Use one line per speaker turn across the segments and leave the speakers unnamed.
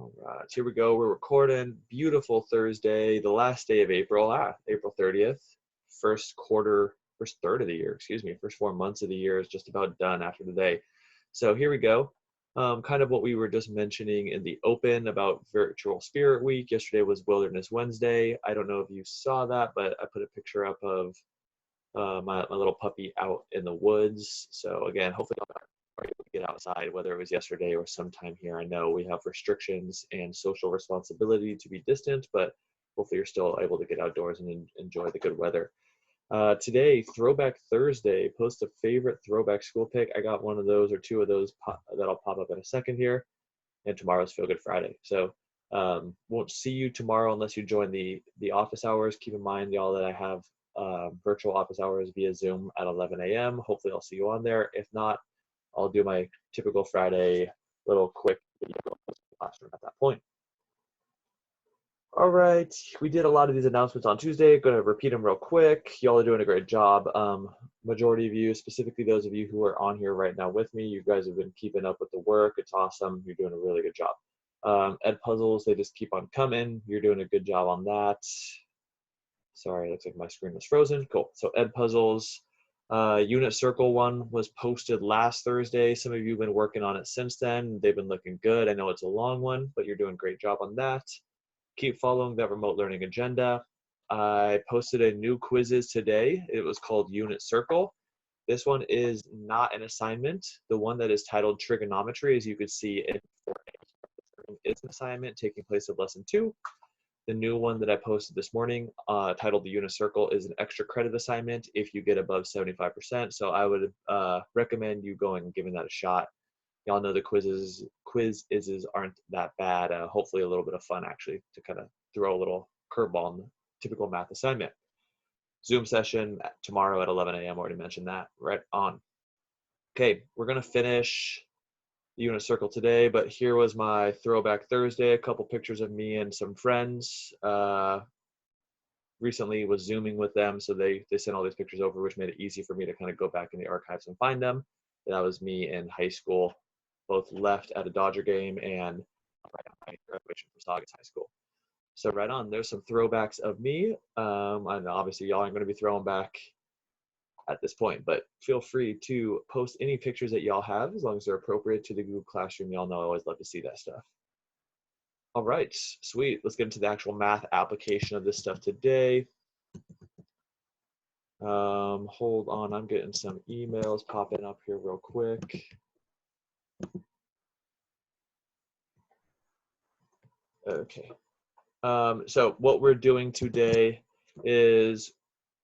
All right, here we go. We're recording. Beautiful Thursday, the last day of April, April 30th. First third of the year, excuse me. First 4 months of the year is just about done after today. So here we go. Kind of what we were just mentioning in the open about Virtual Spirit Week. Yesterday was Wilderness Wednesday. I don't know if you saw that, but I put a picture up of my little puppy out in the woods. So again, hopefully y'all are able to get outside, whether it was yesterday or sometime here. I know we have restrictions and social responsibility to be distant, but hopefully you're still able to get outdoors and enjoy the good weather. Today, Throwback Thursday. Post a favorite throwback school pick. I got one of those or two of those that'll pop up in a second here. And tomorrow's Feel Good Friday. So won't see you tomorrow unless you join the office hours. Keep in mind, y'all, that I have virtual office hours via Zoom at 11 a.m. Hopefully I'll see you on there. If not, I'll do my typical Friday little quick video classroom at that point. All right, we did a lot of these announcements on Tuesday. Going to repeat them real quick. Y'all are doing a great job. Majority of you, specifically those of you who are on here right now with me, you guys have been keeping up with the work. It's awesome. You're doing a really good job. Ed puzzles, they just keep on coming. You're doing a good job on that. Sorry, it looks like my screen was frozen. Cool. So Ed puzzles. Unit circle one was posted last Thursday. Some of you have been working on it since then. They've been looking good. I know it's a long one, but you're doing a great job on that. Keep following that remote learning agenda. I posted a new quizzes today. It was called Unit Circle. This one is not an assignment. The one that is titled Trigonometry, as you can see, is an assignment taking place of lesson 2. The new one that I posted this morning, titled the Unit Circle, is an extra credit assignment if you get above 75%. So I would recommend you going and giving that a shot. Y'all know the quizzes aren't that bad. Hopefully a little bit of fun, actually, to kind of throw a little curveball in the typical math assignment. Zoom session tomorrow at 11 a.m. Already mentioned that. Right on. Okay, we're going to finish the Unit Circle today, but here was my Throwback Thursday. A couple pictures of me and some friends. Recently was Zooming with them, so they sent all these pictures over, which made it easy for me to kind of go back in the archives and find them. That was me in high school, both left at a Dodger game and right on my graduation from Saugus High School. So right on, there's some throwbacks of me. And obviously y'all aren't going to be throwing back at this point, but feel free to post any pictures that y'all have as long as they're appropriate to the Google Classroom. Y'all know I always love to see that stuff. All right, sweet. Let's get into the actual math application of this stuff today. Hold on, I'm getting some emails popping up here real quick. Okay. So what we're doing today is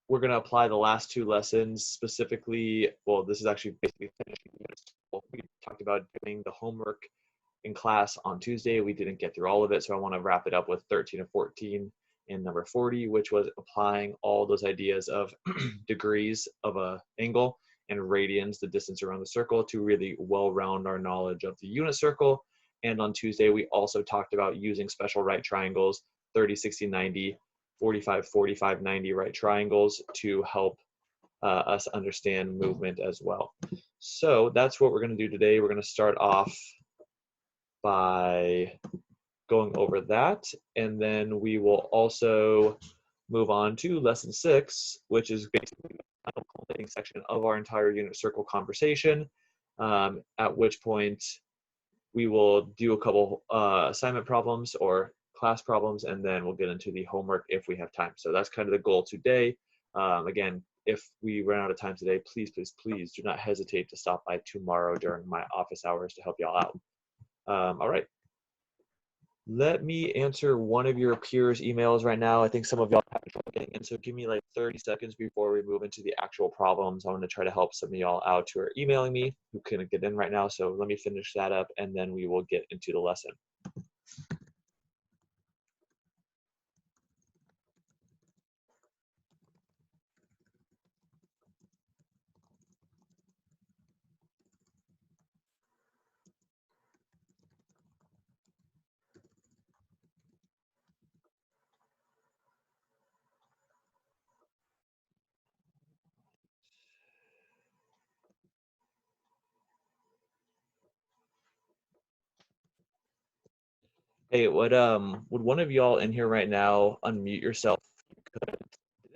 we're going to apply the last 2 lessons specifically. Well, this is actually basically finishing. We talked about doing the homework in class on Tuesday. We didn't get through all of it, so I want to wrap it up with 13 and 14 and number 40, which was applying all those ideas of degrees of an angle and radians, the distance around the circle, to really well-round our knowledge of the unit circle. And on Tuesday, we also talked about using special right triangles, 30, 60, 90, 45, 45, 90 right triangles to help us understand movement as well. So that's what we're going to do today. We're going to start off by going over that, and then we will also move on to lesson 6, which is basically the final culminating section of our entire unit circle conversation, at which point we will do a couple assignment problems or class problems, and then we'll get into the homework if we have time. So that's kind of the goal today. Again, if we run out of time today, please, please, please do not hesitate to stop by tomorrow during my office hours to help y'all out. All right. Let me answer one of your peers' emails right now. I think some of y'all have trouble getting in, so give me like 30 seconds before we move into the actual problems. I want to try to help some of y'all out who are emailing me who couldn't get in right now. So let me finish that up, and then we will get into the lesson. Hey, would one of y'all in here right now unmute yourself? Did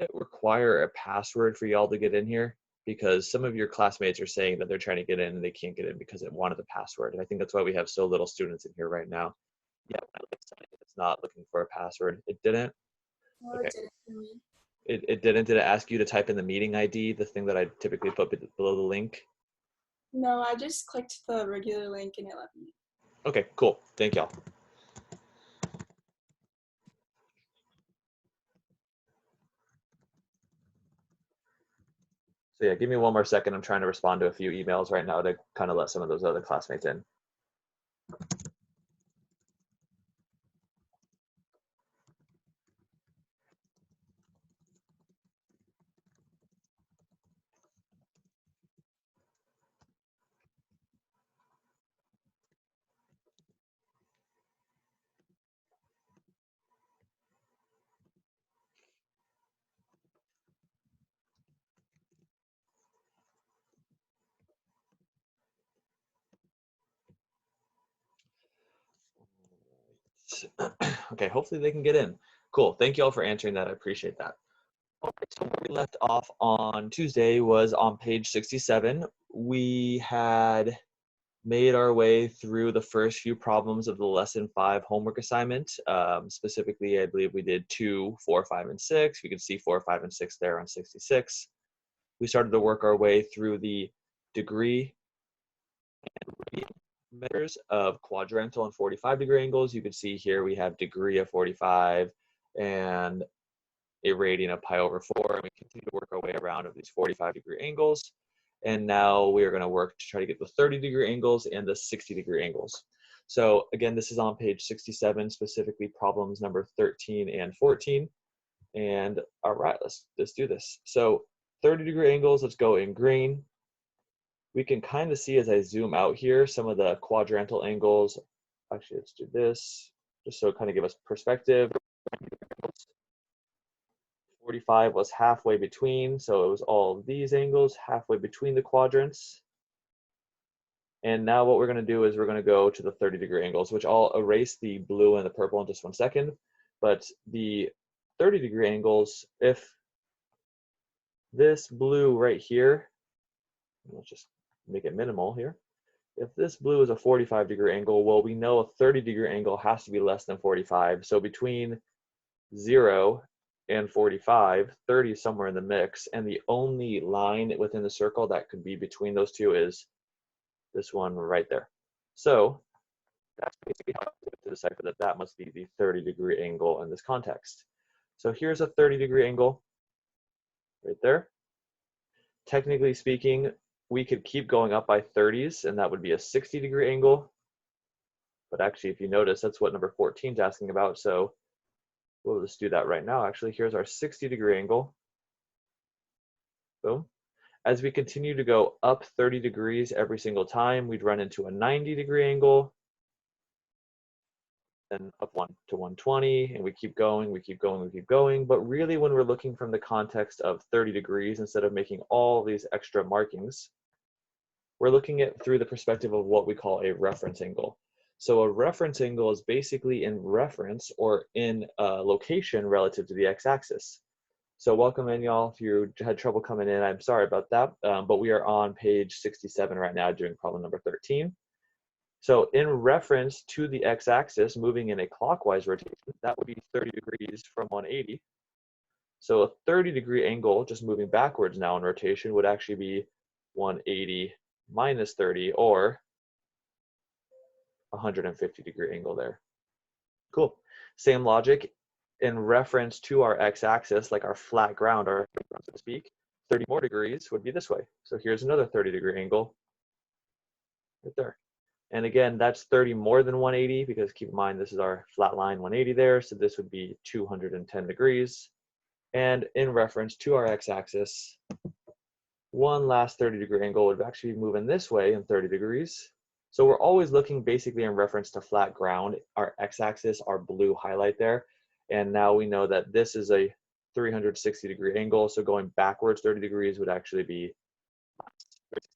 it require a password for y'all to get in here? Because some of your classmates are saying that they're trying to get in and they can't get in because it wanted a password. And I think that's why we have so little students in here right now. Yeah, when I look at it, it's not looking for a password. It didn't?
No,
Okay.
it didn't for me.
It didn't? Did it ask you to type in the meeting ID, the thing that I typically put below the link?
No, I just clicked the regular link and it let me.
Okay, cool. Thank y'all. So yeah, give me one more second. I'm trying to respond to a few emails right now to kind of let some of those other classmates in. Okay, hopefully they can get in. Cool. Thank you all for answering that. I appreciate that. All right, so where we left off on Tuesday was on page 67. We had made our way through the first few problems of the lesson 5 homework assignment. Specifically, I believe we did 2, 4, 5, and 6. You can see 4, 5, and 6 there on 66. We started to work our way through the degree and measures of quadrantal and 45-degree angles. You can see here we have degree of 45 and a radian of pi over 4, and we continue to work our way around of these 45-degree angles. And now we are going to work to try to get the 30-degree angles and the 60-degree angles. So again, this is on page 67, specifically problems number 13 and 14. And all right, let's do this. So 30-degree angles, let's go in green. We can kind of see as I zoom out here some of the quadrantal angles. Actually, let's do this just so it kind of give us perspective. 45 was halfway between, so it was all of these angles halfway between the quadrants. And now what we're going to do is we're going to go to the 30-degree angles, which I'll erase the blue and the purple in just one second. But the 30-degree angles, if this blue right here, let's just make it minimal here. If this blue is a 45-degree angle, well, we know a 30-degree angle has to be less than 45. So between 0 and 45, 30 is somewhere in the mix, and the only line within the circle that could be between those two is this one right there. So that's basically how to decipher that that must be the 30-degree angle in this context. So here's a 30-degree angle right there. Technically speaking, we could keep going up by 30s, and that would be a 60-degree angle. But actually, if you notice, that's what number 14 is asking about. So we'll just do that right now. Actually, here's our 60-degree angle. Boom. As we continue to go up 30 degrees every single time, we'd run into a 90-degree angle, then up 1 to 120, and we keep going, we keep going, we keep going. But really, when we're looking from the context of 30 degrees, instead of making all these extra markings, we're looking at through the perspective of what we call a reference angle. So a reference angle is basically in reference or in location relative to the x-axis. So welcome in, y'all. If you had trouble coming in, I'm sorry about that, but we are on page 67 right now doing problem number 13. So in reference to the x-axis, moving in a clockwise rotation, that would be 30 degrees from 180. So a 30-degree angle, just moving backwards now in rotation, would actually be 180 minus 30, or 150-degree angle there. Cool. Same logic in reference to our x-axis, like our flat ground, or so to speak, 30 more degrees would be this way. So here's another 30-degree angle right there. And again, that's 30 more than 180, because keep in mind, this is our flat line 180 there. So this would be 210 degrees. And in reference to our x-axis, one last 30-degree angle would actually be moving this way in 30 degrees. So we're always looking basically in reference to flat ground, our x-axis, our blue highlight there. And now we know that this is a 360-degree angle. So going backwards 30 degrees would actually be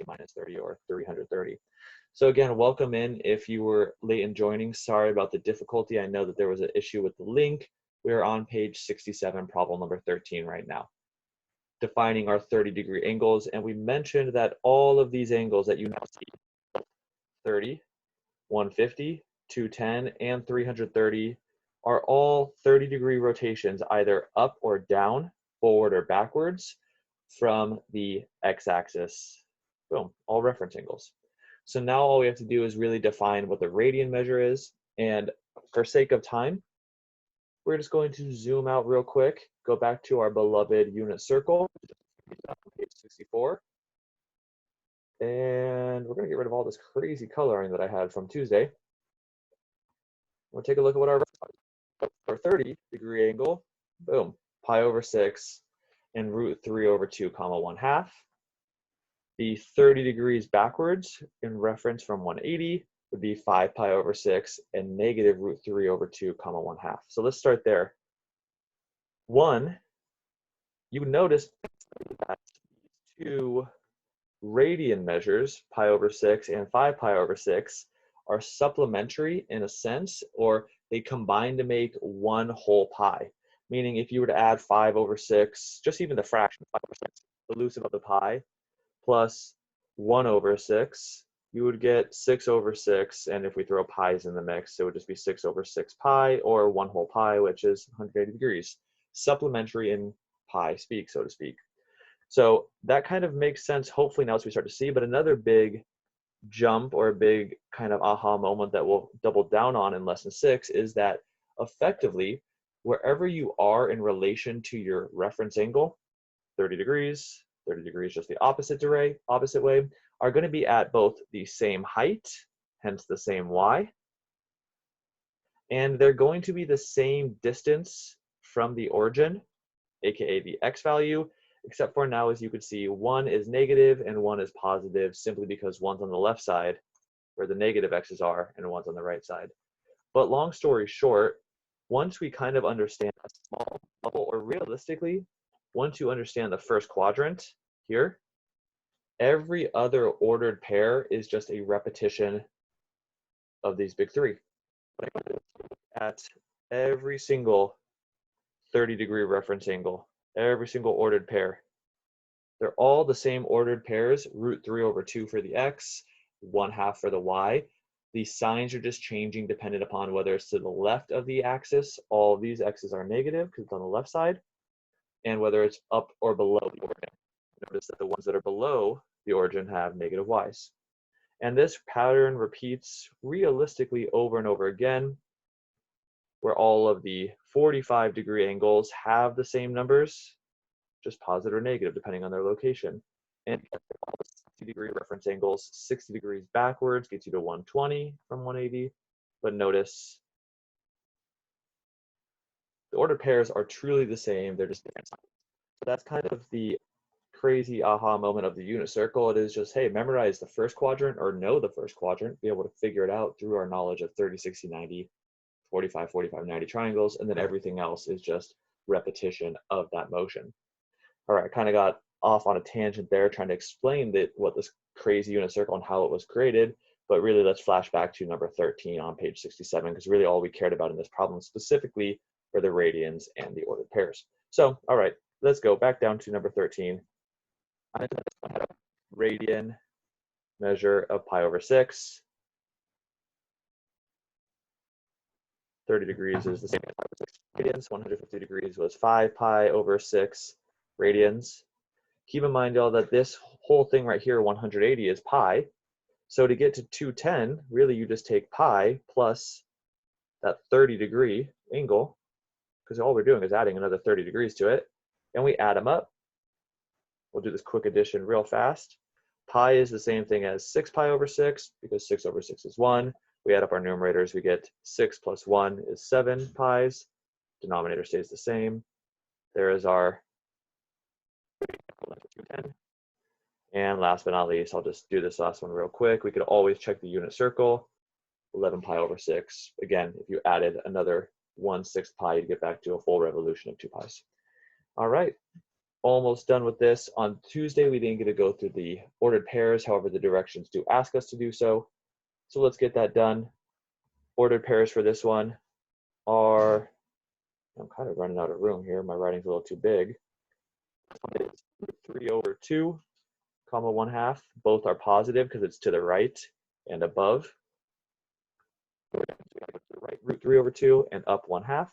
minus 30 or 330. So again, welcome in. If you were late in joining, sorry about the difficulty. I know that there was an issue with the link. We're on page 67, problem number 13 right now, defining our 30-degree angles. And we mentioned that all of these angles that you now see, 30, 150, 210, and 330, are all 30-degree rotations, either up or down, forward or backwards, from the x-axis. Boom, all reference angles. So now all we have to do is really define what the radian measure is. And for sake of time, we're just going to zoom out real quick, go back to our beloved unit circle, page 64. And we're going to get rid of all this crazy coloring that I had from Tuesday. We'll take a look at what our 30-degree angle, boom, pi over 6 and root 3 over 2 comma 1/2. The 30 degrees backwards in reference from 180 would be 5 pi over 6 and negative root 3 over 2 comma 1/2. So let's start there. One, you notice that these two radian measures, pi over 6 and 5 pi over 6, are supplementary in a sense, or they combine to make one whole pi. Meaning if you were to add 5 over 6, just even the fraction, 5 over 6, the elusive of the pi, plus 1 over 6, you would get 6 over 6, and if we throw pi's in the mix, it would just be 6 over 6 pi, or 1 whole pi, which is 180 degrees. Supplementary in pi speak, so to speak. So that kind of makes sense, hopefully now as we start to see, but another big jump or a big kind of aha moment that we'll double down on in lesson 6 is that effectively, wherever you are in relation to your reference angle, 30 degrees just the opposite way, are going to be at both the same height, hence the same y, and they're going to be the same distance from the origin, aka the x value, except for now, as you can see, one is negative and one is positive, simply because one's on the left side where the negative x's are and one's on the right side. But long story short, once we kind of understand a small level, or realistically, once you understand the first quadrant here, every other ordered pair is just a repetition of these big three. At every single 30-degree reference angle, every single ordered pair, they're all the same ordered pairs, root 3 over 2 for the x, 1/2 for the y. The signs are just changing dependent upon whether it's to the left of the axis, all of these x's are negative because it's on the left side, and whether it's up or below the origin. Notice that the ones that are below the origin have negative y's. And this pattern repeats realistically over and over again, where all of the 45-degree angles have the same numbers, just positive or negative depending on their location. And all the 60-degree reference angles, 60 degrees backwards gets you to 120 from 180. But notice the ordered pairs are truly the same, they're just different signs. So that's kind of the crazy aha moment of the unit circle. It is just, hey, memorize the first quadrant or know the first quadrant, be able to figure it out through our knowledge of 30, 60, 90, 45, 45, 90 triangles, and then everything else is just repetition of that motion. All right, I kind of got off on a tangent there trying to explain what this crazy unit circle and how it was created, but really let's flash back to number 13 on page 67, because really all we cared about in this problem specifically were the radians and the ordered pairs. So, all right, let's go back down to number 13. I had a radian measure of pi over 6. 30 degrees is the same as pi over 6 radians. 150 degrees was 5 pi over 6 radians. Keep in mind, y'all, that this whole thing right here, 180, is pi. So to get to 210, really you just take pi plus that 30-degree angle, because all we're doing is adding another 30 degrees to it, and we add them up. We'll do this quick addition real fast. Pi is the same thing as 6 pi over 6, because 6 over 6 is 1. We add up our numerators, we get 6 plus 1 is 7 pi's. Denominator stays the same. There is our 210. And last but not least, I'll just do this last one real quick. We could always check the unit circle. 11 pi over 6. Again, if you added another 1/6 pi, you'd get back to a full revolution of 2 pi's. All right, almost done with this. On Tuesday, we didn't get to go through the ordered pairs. However, the directions do ask us to do so. So let's get that done. Ordered pairs for this one are, I'm kind of running out of room here. My writing's a little too big. It's 3/2, comma 1/2. Both are positive because it's to the right and above. So we have to the right √3/2 and up 1/2.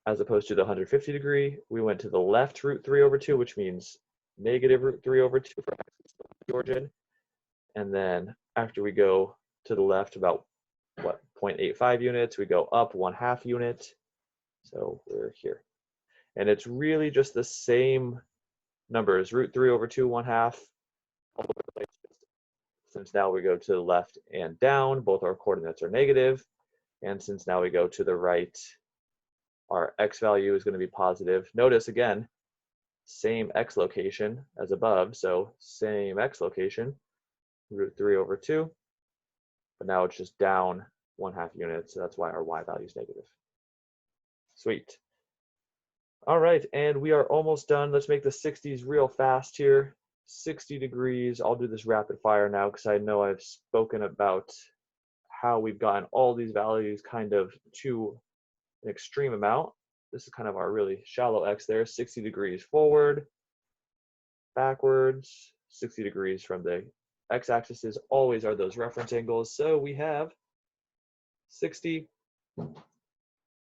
As opposed to the 150 degree, we went to the left √3/2, which means negative √3/2 for axis of the origin. And then after we go to the left about, what, 0.85 units, we go up 1/2 unit. So we're here. And it's really just the same numbers, √3/2, 1/2, all over the place. Since now we go to the left and down, both our coordinates are negative. And since now we go to the right, our x value is going to be positive. Notice again, same x location as above, so same x location, √3/2, but now it's just down 1/2 units, so that's why our y value is negative. Sweet. All right, and we are almost done. Let's make the 60s real fast here. 60 degrees, I'll do this rapid fire now because I know I've spoken about how we've gotten all these values kind of to an extreme amount. This is kind of our really shallow x there. 60 degrees forward, backwards, 60 degrees from the x-axis always are those reference angles. So we have 60,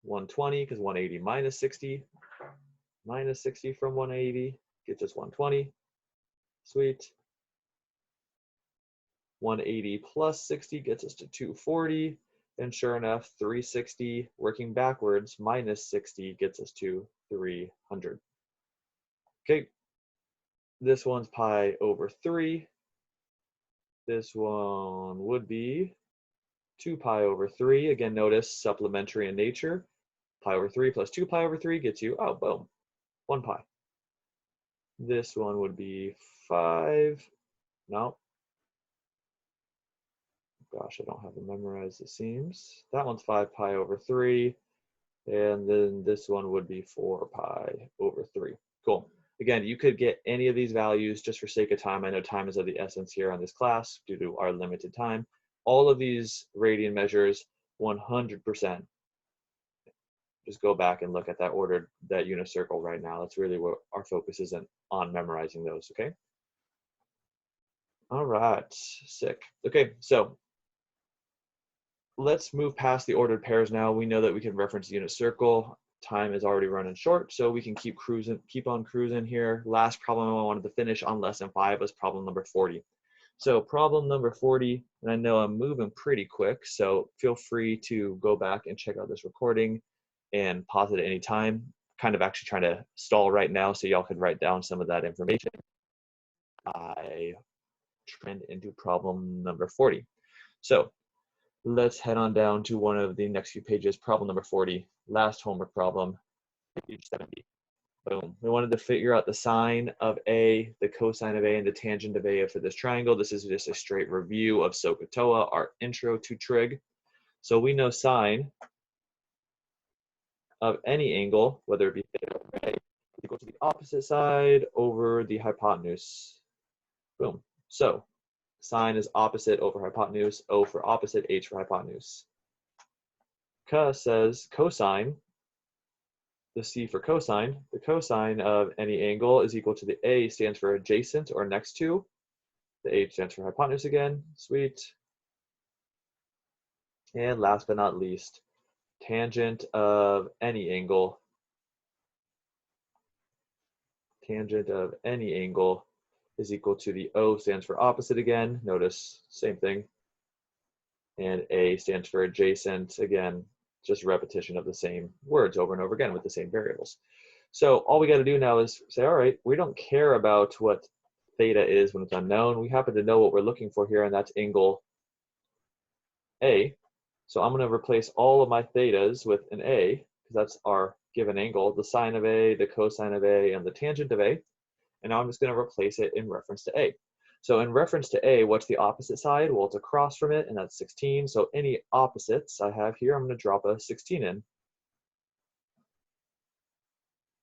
120, because 180 minus 60 from 180 gets us 120. Sweet. 180 plus 60 gets us to 240. And sure enough, 360 working backwards minus 60 gets us to 300. Okay, this one's pi/3. This one would be 2 pi/3. Again, notice supplementary in nature. Pi/3 plus 2 pi/3 gets you, oh, boom, 1 pi. This one would be 5. No. Gosh, I don't have it memorized, it seems. That one's 5 pi/3. And then this one would be 4 pi/3. Cool. Again, you could get any of these values just for sake of time. I know time is of the essence here on this class due to our limited time. All of these radian measures, 100%. Just go back and look at that ordered, that unit circle right now. That's really what our focus is on memorizing those, okay? All right, sick. Okay, so let's move past the ordered pairs now. We know that we can reference the unit circle. Time is already running short, so we can keep on cruising here. Last problem I wanted to finish on lesson 5 was problem number 40. So problem number 40, and I know I'm moving pretty quick, so feel free to go back and check out this recording and pause it at any time. Kind of actually trying to stall right now so y'all can write down some of that information. I trend into problem number 40. So let's head on down to one of the next few pages, problem number 40, last homework problem, page 70. Boom. We wanted to figure out the sine of A, the cosine of A, and the tangent of A for this triangle. This is just a straight review of SOHCAHTOA, our intro to trig. So we know sine of any angle, whether it be theta or A, is equal to the opposite side over the hypotenuse. Boom. So sine is opposite over hypotenuse, O for opposite, H for hypotenuse. Ka says cosine, the C for cosine, the cosine of any angle is equal to the A stands for adjacent or next to, the H stands for hypotenuse again, sweet. And last but not least, tangent of any angle, is equal to the O stands for opposite again, notice same thing, and A stands for adjacent, again, just repetition of the same words over and over again with the same variables. So all we got to do now is say, all right, we don't care about what theta is when it's unknown. We happen to know what we're looking for here, and that's angle A. So I'm going to replace all of my thetas with an A, because that's our given angle, the sine of A, the cosine of A, and the tangent of A. And now I'm just going to replace it in reference to A. So in reference to A, what's the opposite side? Well, it's across from it, and that's 16. So any opposites I have here, I'm going to drop a 16 in.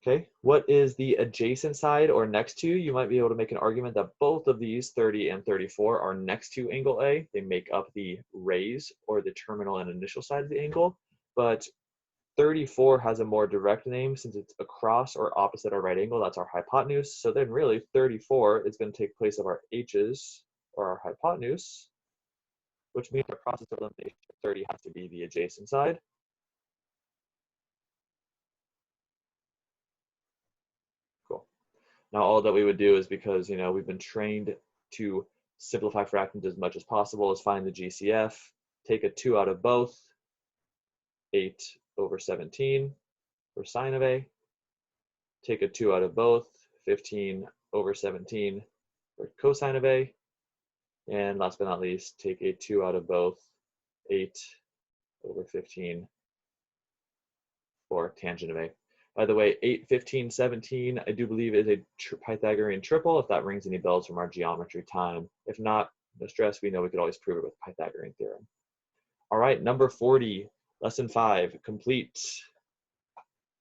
Okay, what is the adjacent side or next to? You might be able to make an argument that both of these, 30 and 34, are next to angle A. They make up the rays or the terminal and initial side of the angle, but 34 has a more direct name since it's across or opposite our right angle. That's our hypotenuse. So then really 34 is going to take place of our h's or our hypotenuse, which means our process of elimination 30 has to be the adjacent side. Cool. Now all that we would do is, because we've been trained to simplify fractions as much as possible, is find the GCF, take a 2 out of both, 8 over 17 for sine of A, take a 2 out of both, 15 over 17 for cosine of A, and last but not least, take a 2 out of both, 8 over 15 for tangent of A. By the way, 8, 15, 17, I do believe is a Pythagorean triple, if that rings any bells from our geometry time. If not, no stress, we know we could always prove it with Pythagorean theorem. All right, number 40, lesson 5, complete.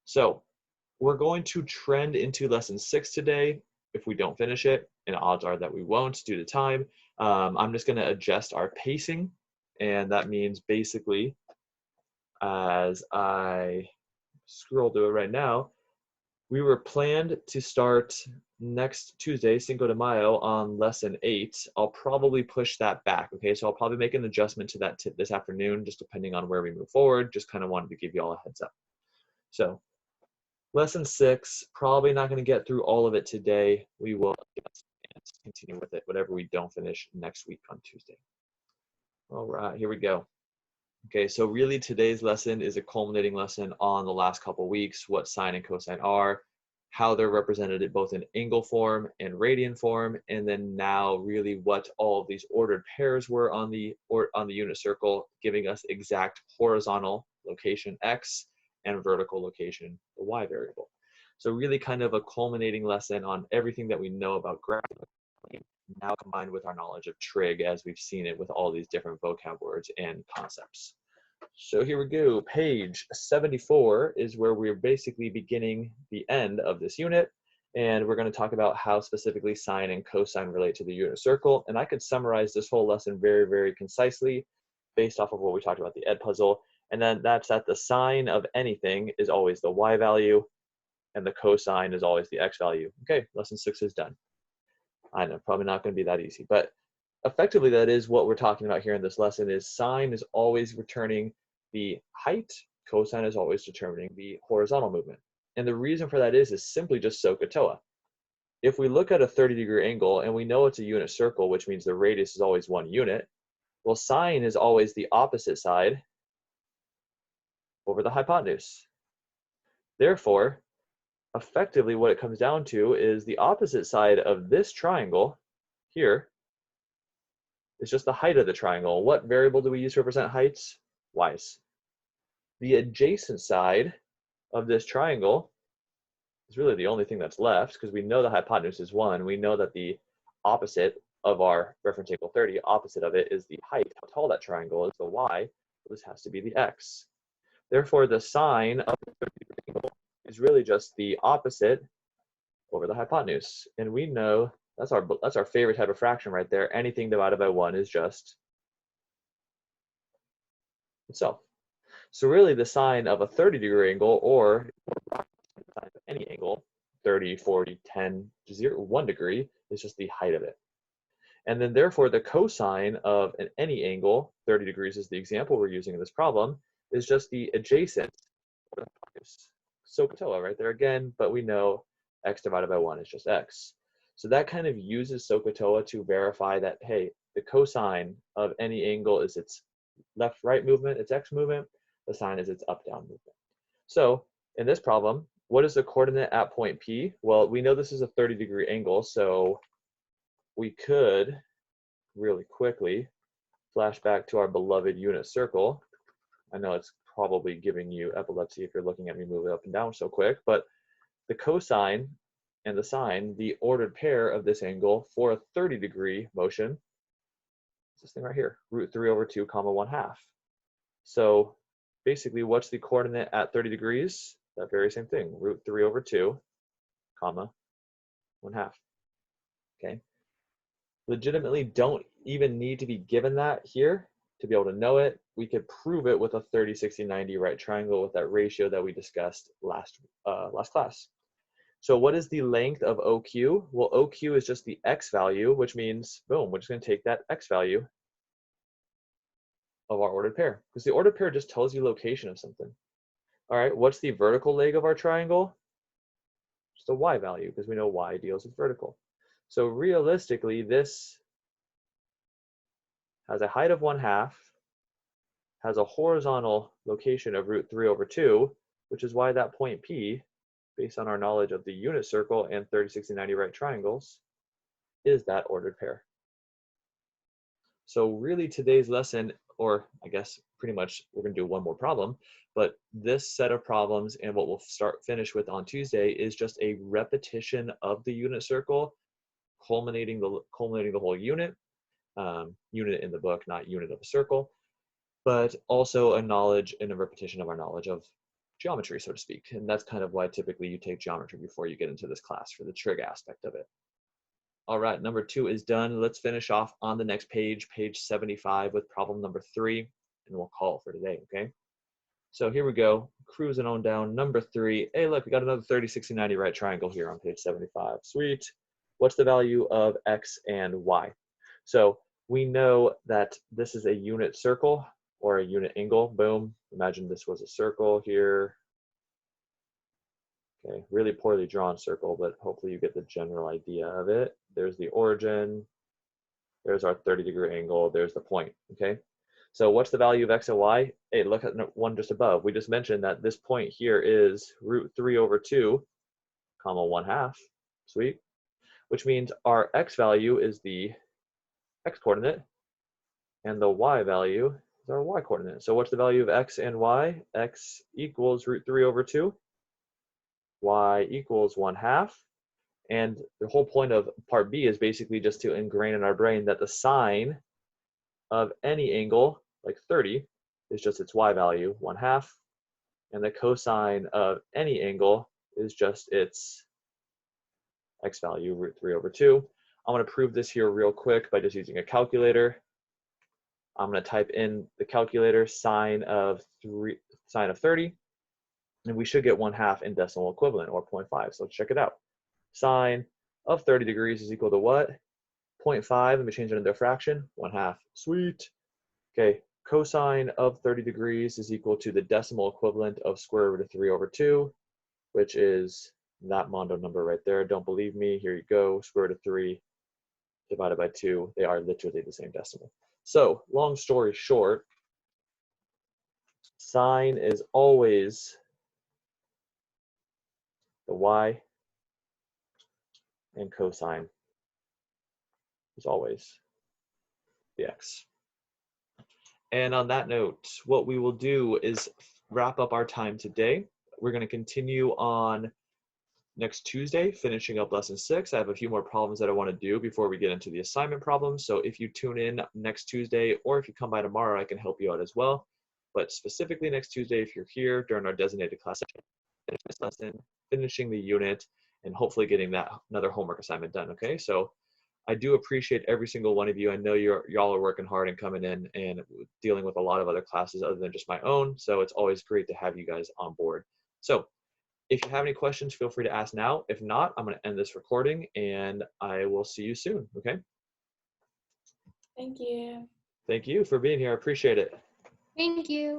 So we're going to trend into lesson 6 today if we don't finish it, and odds are that we won't due to time. I'm just going to adjust our pacing, and that means basically, as I scroll to it right now, we were planned to start next Tuesday, Cinco de Mayo, on lesson 8. I'll probably push that back, okay? So I'll probably make an adjustment to that this afternoon, just depending on where we move forward. Just kind of wanted to give you all a heads up. So lesson 6, probably not going to get through all of it today. We will continue with it, whatever we don't finish next week on Tuesday. All right, here we go. Okay, so really today's lesson is a culminating lesson on the last couple weeks, what sine and cosine are, how they're represented both in angle form and radian form, and then now really what all of these ordered pairs were on the unit circle, giving us exact horizontal location x and vertical location the y variable. So really kind of a culminating lesson on everything that we know about gravity, now combined with our knowledge of trig as we've seen it with all these different vocab words and concepts. So here we go, page 74 is where we're basically beginning the end of this unit, and we're going to talk about how specifically sine and cosine relate to the unit circle. And I could summarize this whole lesson very, very concisely based off of what we talked about the Edpuzzle, and then that's that the sine of anything is always the y value, and the cosine is always the x value. Okay, lesson 6 is done. I know, probably not going to be that easy, but effectively that is what we're talking about here in this lesson. Is sine is always returning the height, cosine is always determining the horizontal movement. And the reason for that is simply just SOHCAHTOA. If we look at a 30-degree angle and we know it's a unit circle, which means the radius is always 1 unit, well, sine is always the opposite side over the hypotenuse. Therefore, effectively what it comes down to is the opposite side of this triangle here is just the height of the triangle. What variable do we use to represent heights? Y's. The adjacent side of this triangle is really the only thing that's left, because we know the hypotenuse is 1. We know that the opposite of our reference angle 30, opposite of it is the height, how tall that triangle is, the y. So this has to be the x. Therefore, the sine of the 30-degree angle is really just the opposite over the hypotenuse. And we know that's our favorite type of fraction right there. Anything divided by 1 is just itself. So really the sine of a 30-degree angle, or the sine of any angle, 30, 40, 10, 0, 1 degree, is just the height of it. And then therefore the cosine of any angle, 30 degrees is the example we're using in this problem, is just the adjacent. SOHCAHTOA right there again, but we know x divided by 1 is just x. So that kind of uses SOHCAHTOA to verify that, hey, the cosine of any angle is its left-right movement, its x movement. The sine is its up-down movement. So in this problem, what is the coordinate at point P? Well, we know this is a 30-degree angle, so we could really quickly flash back to our beloved unit circle. I know it's probably giving you epilepsy if you're looking at me move it up and down so quick, but the cosine and the sine, the ordered pair of this angle for a 30-degree motion, is this thing right here, root 3 over 2 comma 1/2. So basically, what's the coordinate at 30 degrees? that very same thing, root 3 over 2, comma, 1/2, okay? Legitimately don't even need to be given that here to be able to know it. We could prove it with a 30, 60, 90 right triangle with that ratio that we discussed last class. So what is the length of OQ? Well, OQ is just the X value, which means, boom, we're just gonna take that X value of our ordered pair, because the ordered pair just tells you location of something. All right, what's the vertical leg of our triangle? Just a Y value, because we know Y deals with vertical. So realistically, this has a height of 1/2, has a horizontal location of root 3 over 2, which is why that point P, based on our knowledge of the unit circle and 30, 60, 90 right triangles, is that ordered pair. So really today's lesson, or I guess pretty much we're going to do one more problem, but this set of problems and what we'll finish with on Tuesday is just a repetition of the unit circle, culminating the whole unit, unit in the book, not unit of a circle, but also a knowledge and a repetition of our knowledge of geometry, so to speak. And that's kind of why typically you take geometry before you get into this class, for the trig aspect of it. All right, number 2 is done. Let's finish off on the next page, page 75, with problem number 3, and we'll call it for today, okay? So here we go, cruising on down, number 3. Hey, look, we got another 30, 60, 90 right triangle here on page 75. Sweet. What's the value of X and Y? So we know that this is a unit circle or a unit angle. Boom. Imagine this was a circle here. Okay, really poorly drawn circle, but hopefully you get the general idea of it. There's the origin. There's our 30-degree angle. There's the point, okay? So what's the value of X and Y? Hey, look at one just above. We just mentioned that this point here is root 3 over 2, comma 1/2. Sweet. Which means our X value is the X coordinate, and the Y value is our Y coordinate. So what's the value of X and Y? X equals root 3 over 2. Y equals 1/2. And the whole point of part B is basically just to ingrain in our brain that the sine of any angle, like 30, is just its Y value, 1/2. And the cosine of any angle is just its X value, root 3 over 2. I'm going to prove this here real quick by just using a calculator. I'm going to type in the calculator sine of 30, and we should get 1/2 in decimal equivalent, or 0.5. So let's check it out. Sine of 30 degrees is equal to what? 0.5. Let me change it into a fraction. 1/2. Sweet. Okay. Cosine of 30 degrees is equal to the decimal equivalent of square root of 3 over 2, which is that Mondo number right there. Don't believe me? Here you go. Square root of 3 divided by 2. They are literally the same decimal. So, long story short, sine is always the Y, and cosine is always the X. And on that note, what we will do is wrap up our time today. We're going to continue on next Tuesday, finishing up lesson 6. I have a few more problems that I want to do before we get into the assignment problems. So if you tune in next Tuesday, or if you come by tomorrow, I can help you out as well. But specifically next Tuesday, if you're here during our designated class session, finish this lesson, finishing the unit, and hopefully getting that another homework assignment done, okay? So I do appreciate every single one of you. I know y'all are working hard and coming in and dealing with a lot of other classes other than just my own. So it's always great to have you guys on board. So if you have any questions, feel free to ask now. If not, I'm going to end this recording and I will see you soon, okay?
Thank you.
Thank you for being here. I appreciate it.
Thank you.